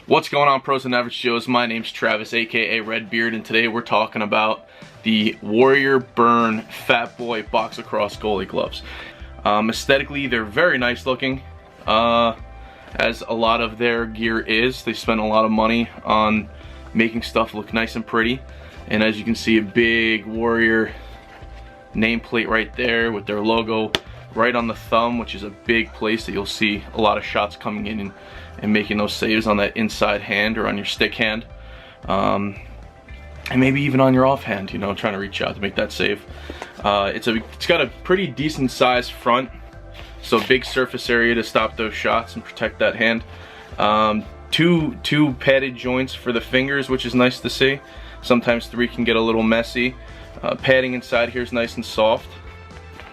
What's going on, pros and average Joes? My name's Travis, aka RedBeard, and today we're talking about the Warrior Burn FatBoy box lacrosse goalie gloves. Aesthetically, they're very nice looking, as a lot of their gear is. They spend a lot of money on making stuff look nice and pretty, and as you can see, a big Warrior nameplate right there with their logo right on the thumb, which is a big place that you'll see a lot of shots coming in and making those saves on that inside hand or on your stick hand, and maybe even on your offhand, you know, trying to reach out to make that save. It's got a pretty decent sized front, so big surface area to stop those shots and protect that hand. Two padded joints for the fingers, which is nice to see. Sometimes three can get a little messy. Padding inside here is nice and soft.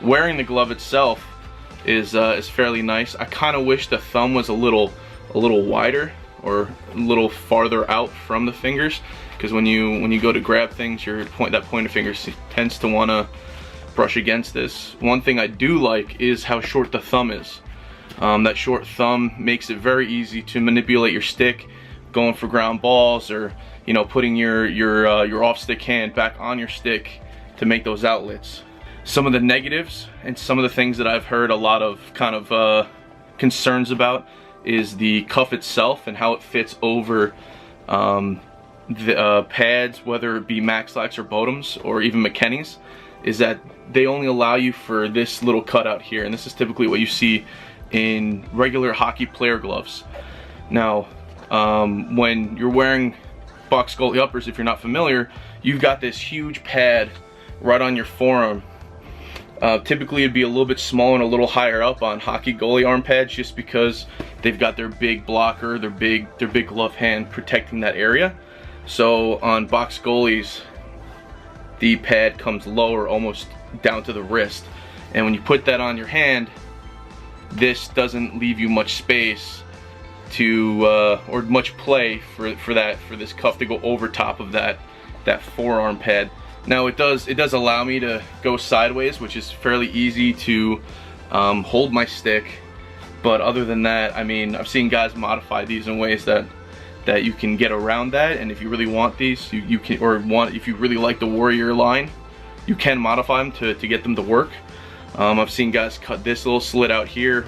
Wearing the glove itself is fairly nice. I kind of wish the thumb was a little wider or a little farther out from the fingers, because when you go to grab things, that pointer finger tends to want to brush against this. One thing I do like is how short the thumb is. That short thumb makes it very easy to manipulate your stick, going for ground balls, or putting your off stick hand back on your stick to make those outlets. Some of the negatives and some of the things that I've heard a lot of kind of concerns about is the cuff itself and how it fits over the pads, whether it be Max-Lax or Bottoms or even McKenny's, is that they only allow you for this little cutout here, and this is typically what you see in regular hockey player gloves. Now, when you're wearing box goalie uppers, if you're not familiar, you've got this huge pad right on your forearm. Typically it'd be a little bit smaller and a little higher up on hockey goalie arm pads, just because they've got their big blocker, their big glove hand protecting that area. So on box goalies, the pad comes lower, almost down to the wrist, and when you put that on your hand, this doesn't leave you much space to or much play for this cuff to go over top of that forearm pad. Now it does allow me to go sideways, which is fairly easy to hold my stick, but other than that, I mean, I've seen guys modify these in ways that you can get around that, and if you really want these, you can, if you really like the Warrior line, you can modify them to get them to work. I've seen guys cut this little slit out here,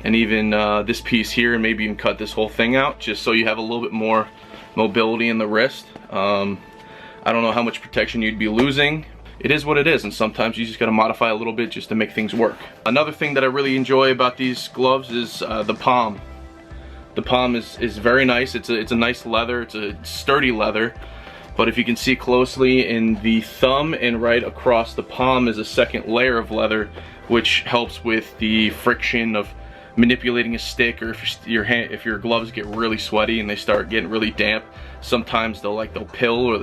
and even this piece here, and maybe even cut this whole thing out, just so you have a little bit more mobility in the wrist. I don't know how much protection you'd be losing. It is what it is, and sometimes you just gotta modify a little bit just to make things work. Another thing that I really enjoy about these gloves is the palm. The palm is very nice. It's a nice leather, it's a sturdy leather, but if you can see closely, in the thumb and right across the palm is a second layer of leather, which helps with the friction of manipulating a stick, or if your gloves get really sweaty and they start getting really damp, sometimes they'll pill, or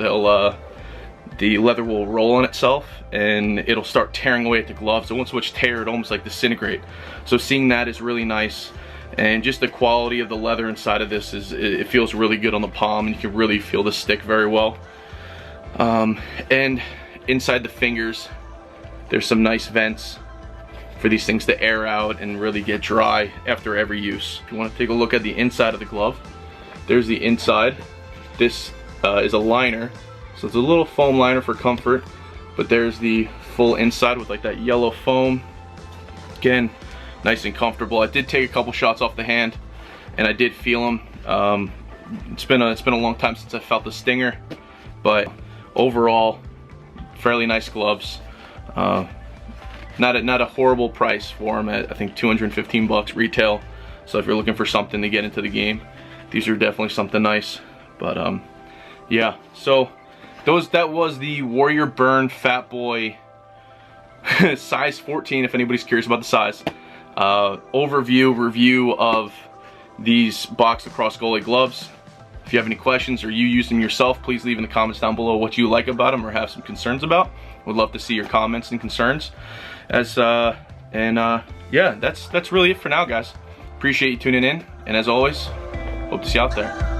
the leather will roll on itself and it'll start tearing away at the gloves. It won't so much tear, it almost disintegrate. So seeing that is really nice, and just the quality of the leather inside of this it feels really good on the palm, and you can really feel the stick very well. And inside the fingers, there's some nice vents for these things to air out and really get dry after every use. If you want to take a look at the inside of the glove, there's the inside. This is a liner, so it's a little foam liner for comfort, but there's the full inside with that yellow foam. Again, nice and comfortable. I did take a couple shots off the hand, and I did feel them. It's been a long time since I felt the stinger, but overall, fairly nice gloves. Not a horrible price for them at, I think, 215 bucks retail. So if you're looking for something to get into the game, these are definitely something nice. But yeah, so that was the Warrior Burn FatBoy size 14, if anybody's curious about the size. Review of these box lacrosse goalie gloves. If you have any questions or you use them yourself, please leave in the comments down below what you like about them or have some concerns about. Would love to see your comments and concerns. Yeah, that's really it for now, guys. Appreciate you tuning in, and as always, hope to see you out there.